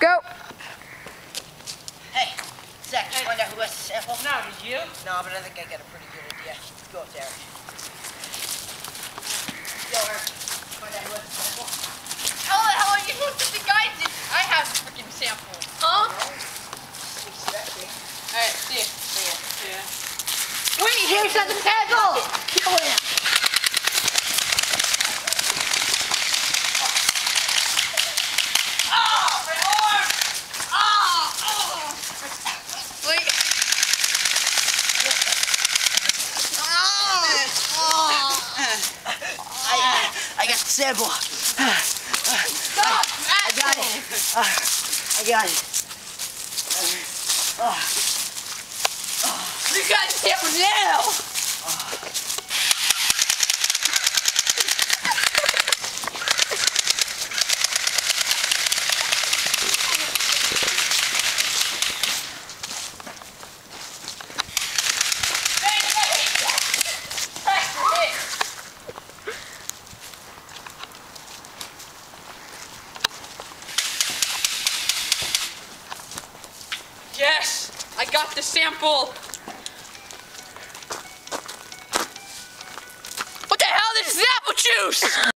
Go. Hey, Zach, did you find out who has the sample? No, did you? No, but I think I got a pretty good idea. Go up there. Yo, Eric, find out who has the sample? How the hell are you supposed to think I did? I have the freaking sample. Huh? Alright, see you. Yeah. Wait, here's the sample! Kill him! I got the sample. Stop! I got it. I got it. You got the sample now! Yes! I got the sample! What the hell? This is apple juice!